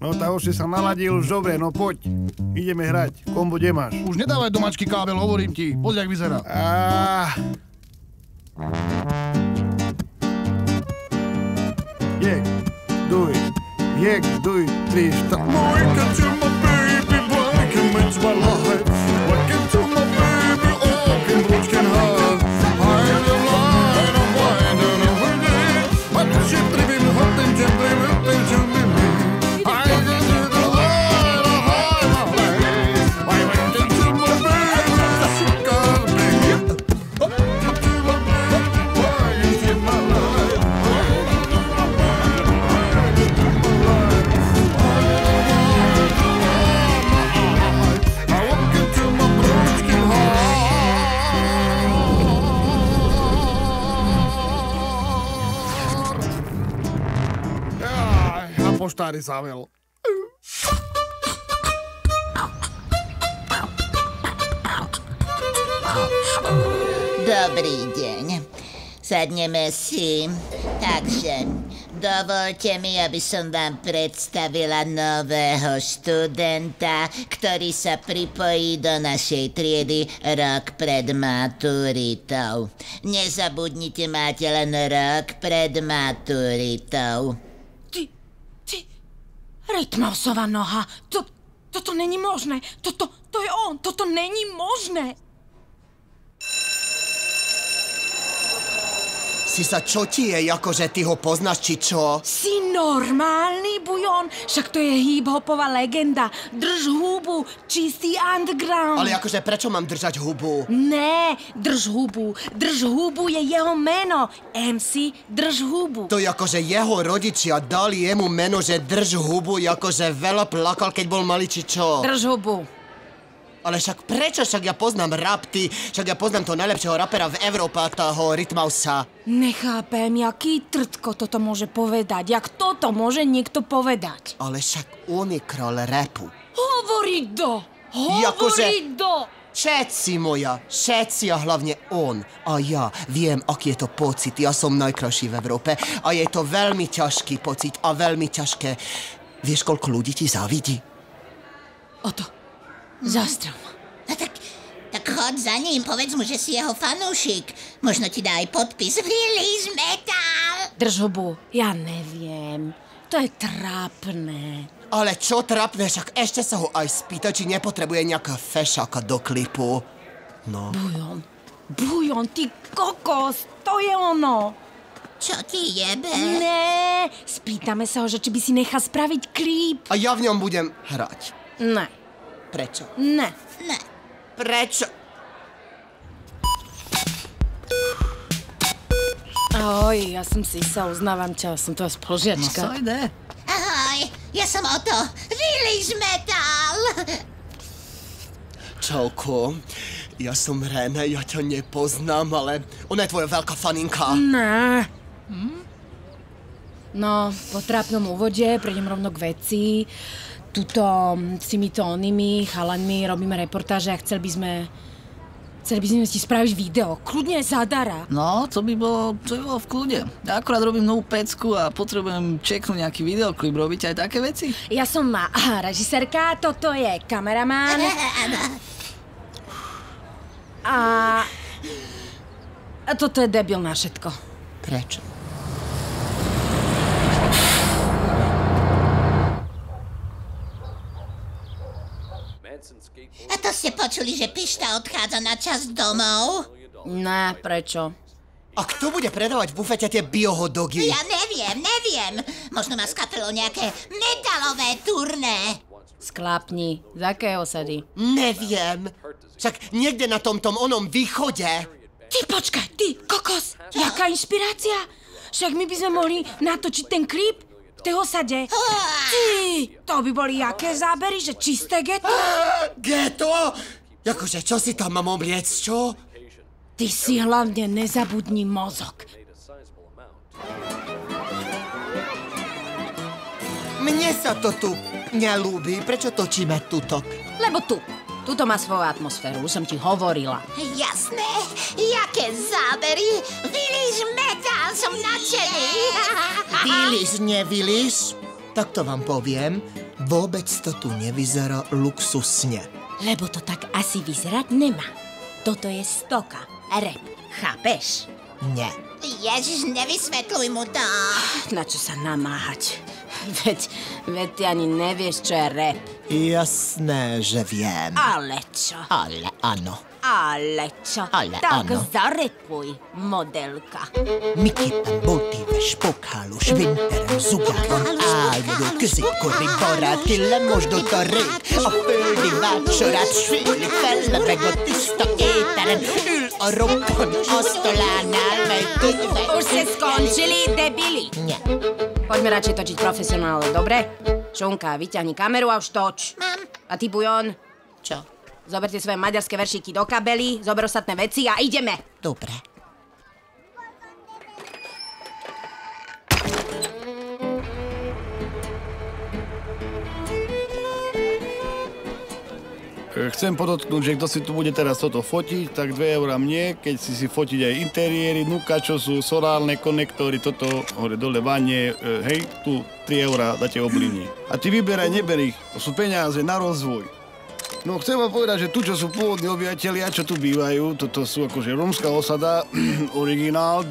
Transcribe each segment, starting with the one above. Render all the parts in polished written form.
No tá už si sa naladil, žove, no poď. Ideme hrať. Kombo, kde máš? Už nedávaj domačky kábel, hovorím ti. Poď, jak vyzerá. Jek, duj. Jek, duj, 3, 4. Welcome to my baby, welcome into my life. Welcome to my baby, all can watch can have. I'm the light of wine and I'm winning. But the ship driving hot and gently wilting to me. I can see the light of my place. I went into my baby, the sugar baby. To my baby, wine into my life. Poštári zável. Dobrý deň. Sadneme si. Takže, dovolte mi, aby som vám predstavila nového študenta, ktorý sa pripojí do našej triedy rok pred maturitou. Nezabudnite, máte len rok pred maturitou. Rytmausova noha. Toto není možné. To je on. Toto není možné. Si sa čo ti je, akože ty ho poznáš, či čo? Si normálny, Bujon? Však to je hip-hopová legenda. Drž hubu, čistý underground. Ale akože prečo mám držať hubu? Ne, drž hubu. Drž hubu je jeho meno. MC Drž hubu. To je akože jeho rodičia dali jemu meno, že drž hubu, akože veľa plakal, keď bol malý, či čo? Drž hubu. Ale však prečo? Však ja poznám rap, ty. Však ja poznám toho najlepšieho rapera v Európe, toho Rytmausa. Nechápem, jaký trtko toto môže povedať. Jak toto môže niekto povedať? Ale však on je kráľ rapu. Hovorí do! Všetci moja, všetci a hlavne on. A ja viem, aký je to pocit. Ja som najkrajší v Európe a je to veľmi ťažký pocit a veľmi ťažké. Vieš, koľko ľudí ti závidí? Oto. Zastrel ma. No tak chod za ním, povedz mu, že si jeho fanúšik. Možno ti dá aj podpis Release Metal. Drž hubu, ja neviem. To je trápne. Ale čo trápne, však ešte sa ho aj spýta, či nepotrebuje nejaká fešáka do klipu. No. Bujon, ty kokos, to je ono. Čo ti jebe? Ne, spýtame sa ho, že či by si nechal spraviť klip. A ja v ňom budem hrať. Ne. Prečo? Ne. Prečo? Ahoj, ja som Sisa, uznávam ťa, som tvoja spolužiačka. No sa ide. Ahoj, ja som Oto. Release Metal. Čauko, ja som René, ja ťa nepoznám, ale ona je tvoja veľká faninka. Ne. No, po trápnom úvode prejdem rovno k veci. Tuto s týmito onými chalanmi robíme reportáže a chceli by sme ti spraviť video. Kľudne zadara. No, to by bolo v kľude. Ja akurát robím novú pecku a potrebujem čeknúť nejaký videoklip. Robíte aj také veci? Ja som režisérka, toto je kameraman. A toto je debil na všetko. Prečo? A to ste počuli, že Pišta odchádza na čas domov? Ne, prečo? A kto bude predávať v bufete tie biohodogy? Ja neviem. Možno má s kapelou nejaké metalové turné. Sklápni. Z akého osady? Neviem. Však niekde na tomto onom východe. Ty počkaj, ty, kokos. Jaká inšpirácia? Však my by sme mohli natočiť ten klip v tej osade. Ty, to by boli jaké zábery, že čisté geto? Geto? Jakože, čo si tam mám obliec, čo? Ty si hlavne nezabudni mozog. Mne sa to tu nelúbi. Prečo točíme tutok? Lebo tuto má svoju atmosféru, už som ti hovorila. Jasné, jaké zábery. Release Metal, som nadšený. Vylíš, nevylíš? Tak to vám poviem. Vôbec to tu nevyzerá luxusne. Lebo to tak asi vyzerať nemá. Toto je stoka. Rap. Chápeš? Nie. Ježiš, nevysvetľuj mu to. Na čo sa namáhať? Veď ty ani nevieš, čo je rap. Jasné, že viem. Ale čo? Ale áno. Ale čo? Ale tak áno. zarepuj, modelka. Miképpen boltíves pokhálós vinterem zugában áldó középkori barátillem mosdott a rég. A földi vádsorát svéli fellebeg a tiszta éteren. Ül a roppant asztalánál, mely könyve... Už ste skončili, debili? Nie. Poďme radšej točiť profesionále, dobre? Šunka, vyťahni kameru a už toč. Mám. A ty, Bujon, Čo? zoberte svoje maďarské veršíky do kabely, zober ostatné veci a ideme. Dobre. Chcem podotknúť, že kto si tu bude teraz toto fotiť, tak 2 € mne, keď si fotiť aj interiéry, nuka, čo sú solárne konektory, toto, hore dole vanie, hej, tu 3 € dáte oblíni. A ty vyberaj, neber ich, to sú peniaze na rozvoj. No chcem vám povedať, že tu, čo sú pôvodní obyvatelia, čo tu bývajú, toto sú akože rómska osada, originál,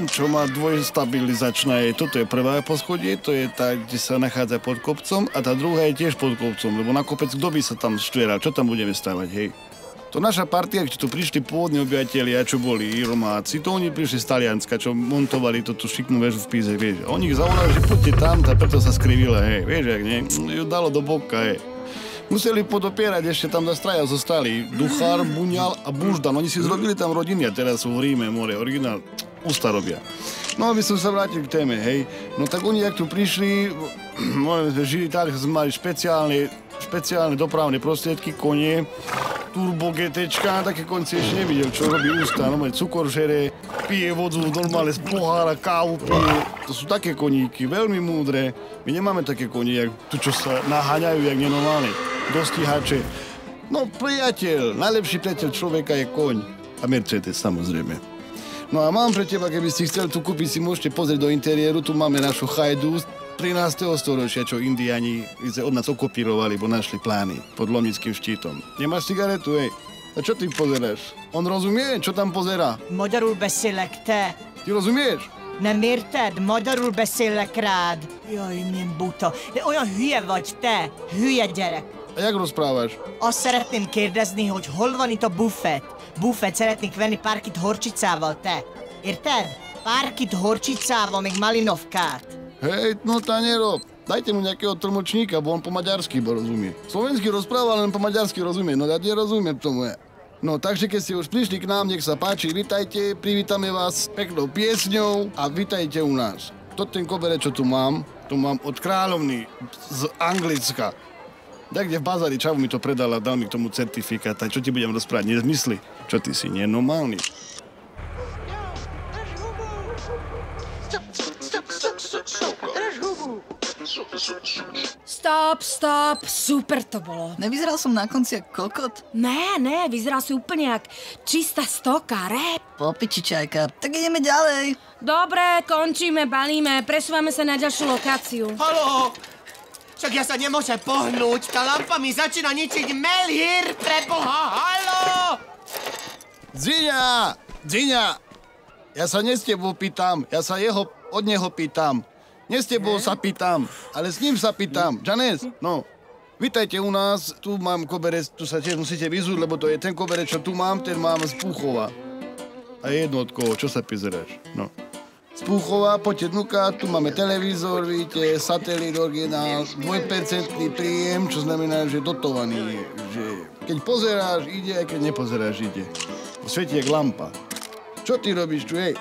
čo má dvojstabilizačná. Toto je prvé poschodie, to je tá, kde sa nachádza pod kopcom, a tá druhá je tiež pod kopcom, lebo na kopec, kto by sa tam štveral, čo tam budeme stavať, hej? To naša partia, keď tu prišli pôvodní obyvatelia, čo boli Romáci, to oni prišli z Talianska, čo montovali tú šiknú väžu v Píze, vieš. A oni ich zavolali, že poďte tam, tá preto sa skrivila, hej, vieš, jak nie? Ju dalo do boka, hej. Museli podopierať, ešte tam traja zostali. Duchár, Buňal a Buždan. Oni si zrobili tam rodiny a teraz sú v Ríme, more, originál, ústa robia. No aby som sa vrátil k téme, hej. No tak oni, jak tu prišli, žili tak, sme mali špeciálne dopravné prostriedky, konie, turbo GTčka, také koň si ešte nevidel, čo robí ústa, no cukor žere, pije vodzu, normálne z pohára, kávu pije. To sú také koníky, veľmi múdre. My nemáme také konie, jak tu, čo sa naháňajú, jak nenormálne. Dostihače. No priateľ, najlepší priateľ človeka je koň. A Mercedes, samozrejme. No a mám pre teba, keby si chcel tu kúpiť, si môžete pozrieť do interiéru. Tu máme našu chajdu z 13. storočia, čo Indiani od nás okopírovali, bo našli plány pod Lomnickým štítom. Nemáš cigaretu, hej? A čo ty pozeráš? On rozumie, čo tam pozerá? Magyarul beszélek, te. Ty rozumieš? Nem érted? Magyarul beszélek rád. Jaj, milyen buta. De olyan hülye vagy, te. Hülye gyerek. A jak rozprávaš? Azt szeretném kérdezni, hogy hol van itt a buffet. Buffet szeretnénk venni párkit horčicával, te. Érted? Párkit horčicával, még malinovkát. Hej, no tá nerob. Dajte mu nejakého tlmočníka, bo on po maďarsky rozumie. Slovensky rozpráva, len po maďarsky rozumie. No ja nerozumiem tomu. No takže keď ste už prišli k nám, nech sa páči, vitajte, privítame vás peknou piesňou a vitajte u nás. Toto ten koberec, čo tu mám od kráľovny z Anglicka. Tak kde v bazári čavu mi to predala, dal mi k tomu certifikát. A čo ti budem rozprávať? Nezmysly? Čo ty si nenormálny? Stop, super to bolo. Nevyzeral som na konci jak kokot? Ne, vyzeral si úplne jak čistá stoka, rap. Po piči, čajka. Tak ideme ďalej. Dobre, končíme, balíme, presúvame sa na ďalšiu lokáciu. Haló! Však ja sa nemôžem pohnúť, tá lampa mi začína ničiť melír, preboha, haló! Dziňa! Ja sa ne s tebou pýtam, ja sa od neho pýtam. Nie s tebou sa pýtam, ale s ním sa pýtam. Janes, no, vítajte u nás, tu mám koberec, tu sa tiež musíte vyzúť, lebo to je ten koberec, čo tu mám, ten mám z Púchova. A jednotkovo, čo sa pizeráš? No. Z Púchova, poďte dnuka, tu máme televízor, vidíte, satelit originál, 2% príjem, čo znamená, že dotovaný je. Že keď pozeráš, ide, aj keď nepozeráš, ide. Svieti jak lampa. Čo ty robíš tu, hej?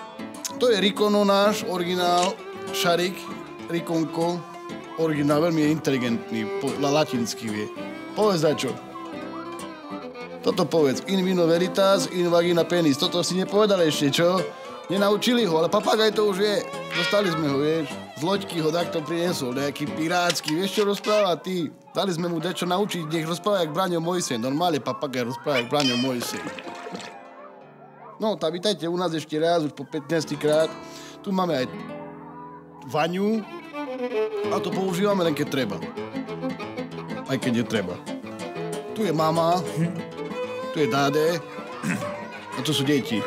To je Rikono náš, originál, šarik, Rikonko, originál, veľmi je inteligentný, latinsky vie. Povedz za čo. Toto povedz, in vino veritas, in vagina penis. Toto si nepovedal ešte, čo? Nenaučili ho, ale papagaj to už vie. Dostali sme ho, vieš. Z loďky ho takto priniesol, nejaký pirátsky. Vieš, čo rozpráva ty? Dali sme mu dečo naučiť, nech rozpráva jak Braňo Mojsej. Normálne papagaj rozpráva jak Braňo Mojsej. No, tak vítajte u nás ešte raz, už po 15. krát. Tu máme aj vaňu a to používame len keď treba. aj keď je treba. Tu je mama, tu je dáde a tu sú deti.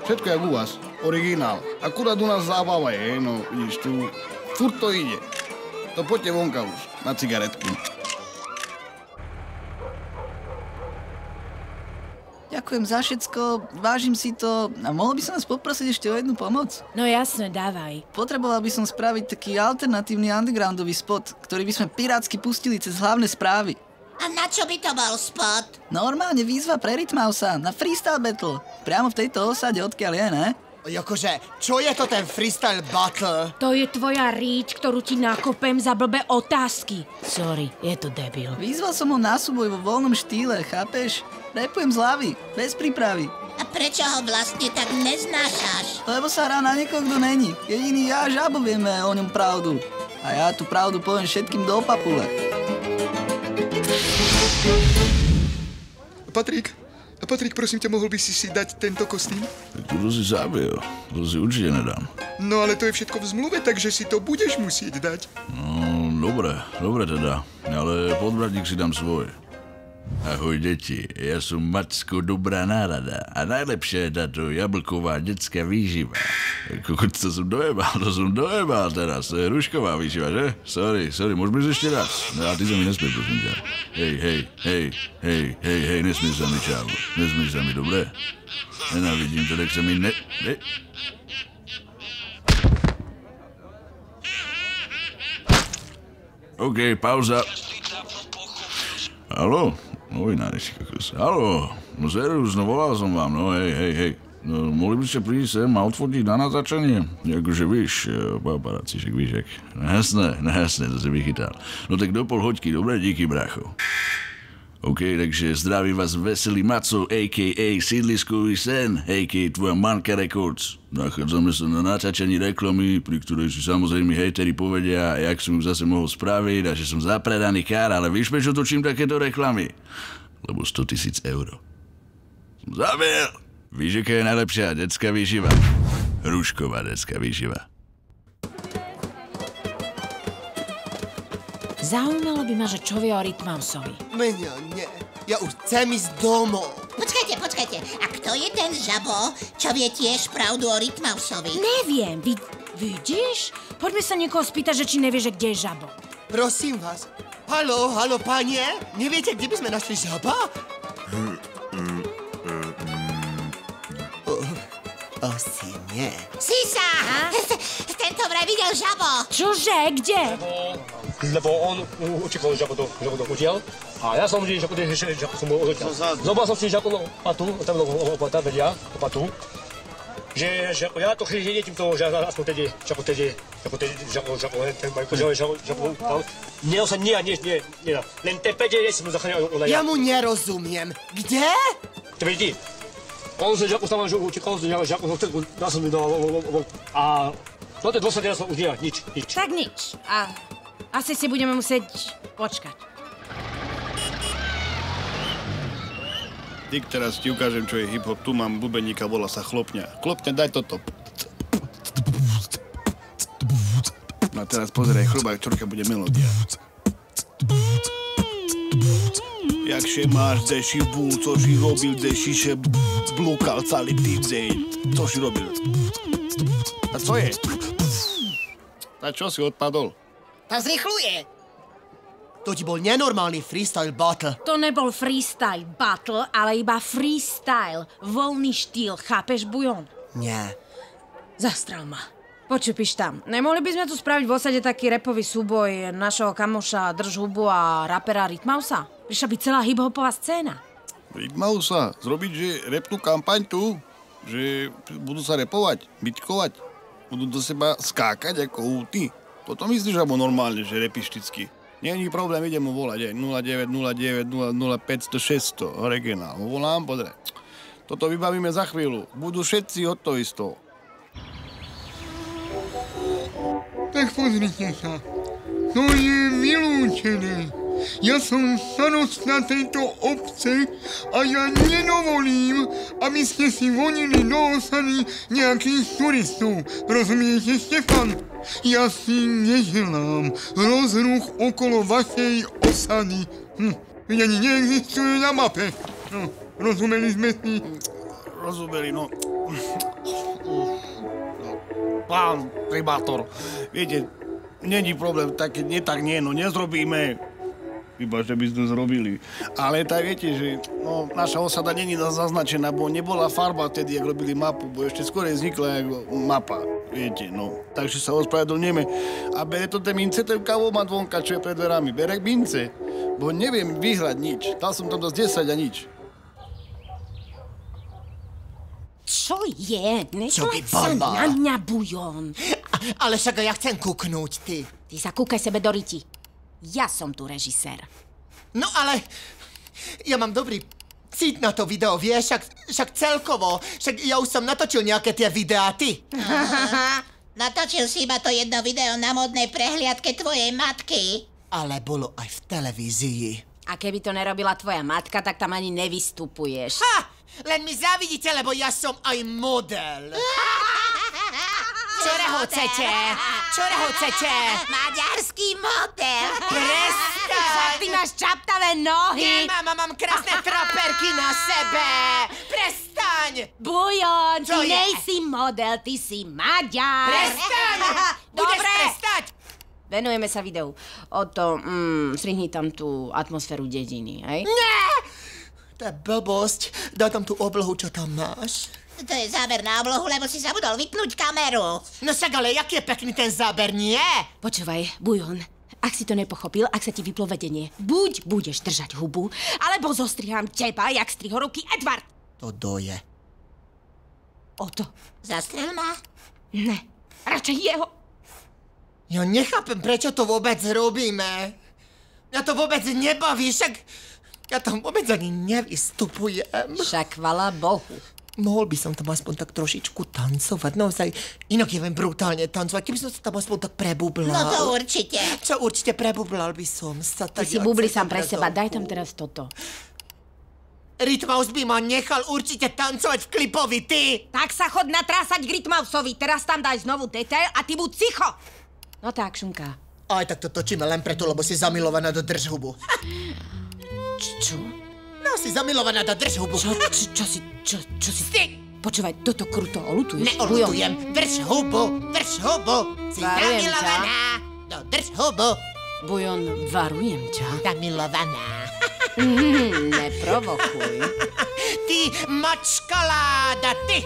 Všetko jak u vás, originál. Akurát u nás zábava je, no vidíš, tu furt to ide. To poďte vonka už, na cigaretky. Ďakujem za všetko, vážim si to a mohol by som vás poprosiť ešte o jednu pomoc? No jasne, dávaj. Potreboval by som spraviť taký alternatívny undergroundový spot, ktorý by sme pirátsky pustili cez hlavné správy. A na čo by to bol spot? Normálne výzva pre Rytmausa na freestyle battle. Priamo v tejto osade, odkiaľ je, ne? Akože, čo je to ten freestyle battle? To je tvoja ríč, ktorú ti nakopem za blbé otázky. Sorry, je to debil. Vyzval som ho na súboj vo voľnom štýle, chápeš? Repujem z hlavy, bez prípravy. A prečo ho vlastne tak neznášaš? Lebo sa hrá na niekoho, kto není. Jediný ja a Žabo vieme o ňom pravdu. A ja tú pravdu poviem všetkým do papule. Patrik, prosím ťa, mohol by si dať tento kostým? To si zabil, to si určite nedám. No ale to je všetko v zmluve, takže si to budeš musieť dať. No, dobre teda, ale podvratník si dám svoj. Ahoj deti, ja som Macko Dobrá nálada a najlepšia je táto jablková detská výživa. To som dojebal teraz, to je hrušková výživa, že? Sorry, môžeme ísť ešte raz. No a ty sa mi nesmieš, prosím ťa. Hej, nesmieš sa mi, čau. Nesmieš sa mi, dobre? Nenávidím to, tak sa mi OK, pauza. Haló? Novinári, kokos. Haló, no serius, no volal som vám, no hej. No, mohli by ste prísť sem a odfotiť na natáčanie? Akože víš, paparáci, však víš, jak. No jasné, to si vychytal. No tak do pol hoďky, dobre, díky, bracho. OK, takže zdravím vás veselý Maco, a.k.a. Sídliskový sen, a.k.a. tvoja Manka Records. Nachádzame sa na natáčaní reklamy, pri ktorej si samozrejme hejteri povedia, jak som ju zase mohol spraviť a že som zapredaný kár, ale víš, prečo točím takéto reklamy? Lebo 100 000 eur. Som zabil! Víš, aká je najlepšia detská výživa? Hrušková detská výživa. Zaujímalo by ma, že čo vie o Rytmausovi. Mňa nie, ja už chcem ísť domov. Počkajte, a kto je ten Žabo, čo vie tiež pravdu o Rytmausovi? Neviem, vidíš? Poďme sa niekoho spýtať, že či nevie, že kde je Žabo. Prosím vás. Haló, panie? Neviete, kde by sme našli Žaba? Asi nie. Sisa! Tento vraj videl Žabo. Čože? Kde? Lebo on utekol Žabo do udiel a ja som videl, že som mu odotiaľ. Zobal som si Žabo patu, tam vedia, patu, že ja to chytím toho, že aspoň tedy, Žabo, ten Majko, Žabo, tam. Nie, len ten pede, ja som mu zachránil. Ja mu nerozumiem. Kde? To vidí. On sa Žabo stále utekol, Žabo následný a to je dôsledne som udiel, nič. Tak nič. A asi si budeme musieť počkať. Dick, teraz ti ukážem, čo je hip-hop. Tu mám bubeníka, volá sa Chlopňa. Chlopňa, daj toto. No a teraz pozeraj, chrobák, čorka bude melódia. Jakže máš deši bůl, což jí robil, deši še blúkal celý týdzeň. Což jí robil? A co je? A čo si odpadol? To zrychluje. To ti bol nenormálny freestyle battle. To nebol freestyle battle, ale iba freestyle. Voľný štýl, chápeš, Bujon? Nie. Zastrel ma. Počupiš tam. Nemohli by sme tu spraviť v osade taký rapový súboj našeho kamoša Držhubu a rapera Rytmausa? Prišla by celá hip-hopová scéna. Rytmausa? Zrobiť, že repnú kampaň tu? Že budú sa repovať, bitkovať? Budú do seba skákať ako úty? Toto myslíš, alebo normálne, že repišticky? Nie je problém, idem mu volať, 0909 00500 600, originál. Mu volám, pozri. Toto vybavíme za chvíľu. Budú všetci od to isto. Tak pozrite sa, to je vylúčené. Ja som starosta tejto obce a ja nedovolím, aby ste si vonili do osady nejakých turistov. Rozumiete, Štefan? Ja si neželám rozruch okolo vašej osady. Veď ani neexistuje na mape. No, rozumeli sme si? Rozumeli, no. Pán primátor, viete, není problém, tak nie, no nezrobíme. Iba, že by sme zrobili. Ale tak viete, že no, naša osada není zaznačená, bo nebola farba vtedy, jak robili mapu, bo ešte skôr vznikla ako mapa, viete, no. Takže sa ospravedlňujeme. A bere to ten mince, ten kávomat vonka, čo je pred dverami. Bere mince, bo neviem vyhrať nič. Dal som tam dosť 10 a nič. Čo je? Čo by Netlač sa bolo? na mňa, Bujon. Ale však ja chcem kúknúť, ty. Ty sa kúkaj sebe do riti. Ja som tu režisér. No ale ja mám dobrý cít na to video, vieš, však celkovo. Však ja už som natočil nejaké tie videá, ty. Natočil si iba to jedno video na modnej prehliadke tvojej matky. Ale bolo aj v televízii. A keby to nerobila tvoja matka, tak tam ani nevystupuješ. Ha! Len mi závidíte, lebo ja som aj model. Čo rehocete? Čo rehocete? Maďarský model. Prestaň! Ty máš čaptavé nohy. Nemám, mám krásne traperky na sebe. Prestaň! Bujon, ty Čo je? nejsi model, ty si Maďar. Prestaň! Budeš Dobre. prestať? Venujeme sa videu. O to, strihni tam tú atmosféru dediny, hej? Nie! To je blbosť. Daj tam tú oblohu, čo tam máš. To je záber na oblohu, lebo si zabudol vypnúť kameru. No však ale jaký je pekný ten záber, nie? Počúvaj, Bujon, ak si to nepochopil, ak sa ti vyplo vedenie, buď budeš držať hubu, alebo zostrihám teba, jak strihorúky Edward. To doje. Oto. Zastrel ma? Ne, radšej jeho. Ja nechápem, prečo to vôbec robíme. Mňa to vôbec nebaví, však ja tam vôbec ani nevystupujem. Však chvala Bohu. Mohol by som tam aspoň tak trošičku tancovať, naozaj. Inak ja viem brutálne tancovať, keby som sa tam aspoň tak prebublal. No to určite. Čo určite prebublal by som sa. Ty si bubli sám pre seba, daj tam teraz toto. Rytmaus by ma nechal určite tancovať v klipovi, ty! Tak sa chod natrásať k Rytmausovi, teraz tam daj znovu detail a ty buď ticho. No tak, Šunka. Aj tak to točíme len preto, lebo si zamilovaná do držhubu. Čo? No, si zamilovaná do držhubu. Čo si... Počúvaj, toto kruto olutuješ? Neolutujem. Drž hubu. Si Varujem zamilovaná do držhubu. Bujon, varujem ťa. Zamilovaná. Neprovokuj. Ty mačkaláda, ty.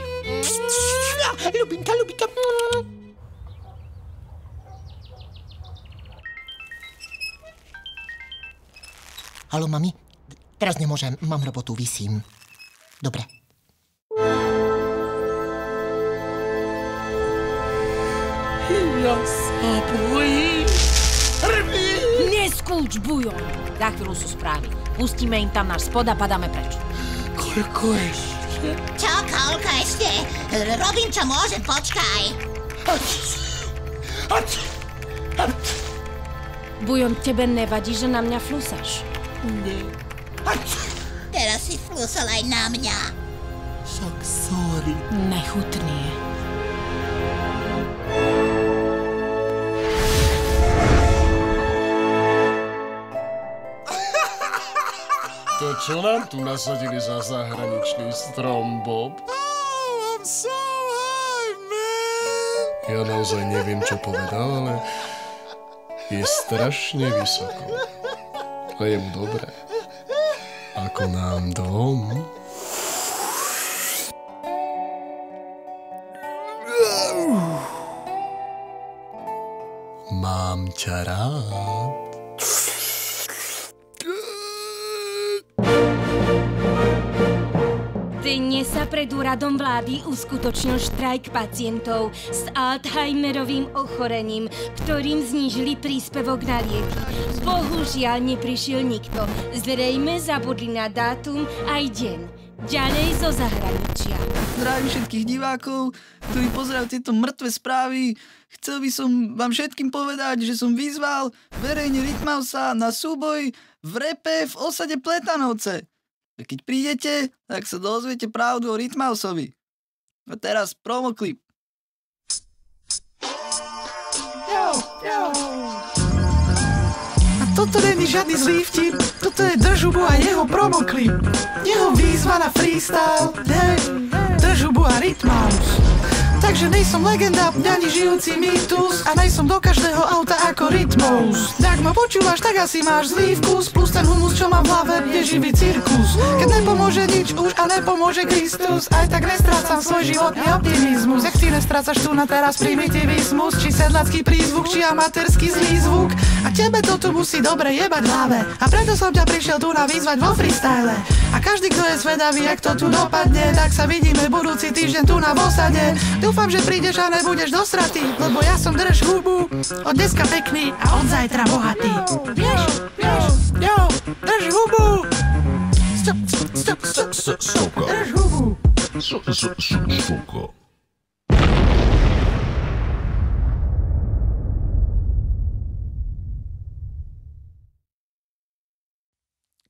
Ľubinka. Haló, mami? Teraz nemôžem, mám robotu, visím. Dobre. Ja sa bojím. Neskúč, Bujon. Za chvíľu sú správy. Pustíme im tam náš spod a padáme preč. Koľko ešte? Čo, koľko ešte? Robím, čo môžem, počkaj. Bujon, tebe nevadí, že na mňa flusaš? Nie. Teraz si flusol aj na mňa. Však sorry. Nechutný je. To čo nám tu nasadili za zahraničný strom, Bob? Oh, I'm so high, man! Ja naozaj neviem, čo povedal, ale je strašne vysoko. A je mu dobré. Ako nám dvom. Mám ťa rád. Dnes sa pred úradom vlády uskutočnil štrajk pacientov s Alzheimerovým ochorením, ktorým znížili príspevok na lieky. Bohužiaľ neprišiel nikto. Zrejme zabudli na dátum aj deň. Ďalej zo zahraničia. Zdravím všetkých divákov, ktorí pozerajú tieto mŕtve správy. Chcel by som vám všetkým povedať, že som vyzval verejne Rytmausa na súboj v repe v osade Pletanovce. A keď prídete, tak sa dozviete pravdu o Rytmausovi. A teraz promoklip. A toto není žiadny zlý vtip, toto je Držubu a jeho promoklip. Jeho výzva na freestyle, Držubu a Rytmaus. Takže nejsom legenda, ani žijúci mýtus a nejsom do každého auta ako Rytmus. Ak ma počúvaš, tak asi máš zlý vkus, plus ten humus, čo mám v hlave, je živý cirkus. Keď nepomôže nič už a nepomôže Kristus, aj tak nestrácam svoj životný optimizmus. Jak ty nestrácaš tu na teraz primitivizmus, či sedlacký prízvuk, či amatérsky zlý zvuk. A tebe to tu musí dobre jebať v hlave, a preto som ťa prišiel tu na vyzvať vo freestyle. A každý, kto je zvedavý, jak to tu dopadne, tak sa vidíme budúci týždeň tu na Vosade. Dúfam, že prídeš a nebudeš dosratý, lebo ja som Drž hubu, od dneska pekný a od zajtra bohatý. Vieš, jo, drž hubu. Drž hubu.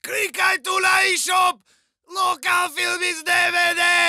Klikaj tu na e-shop! Local filmy z DVD!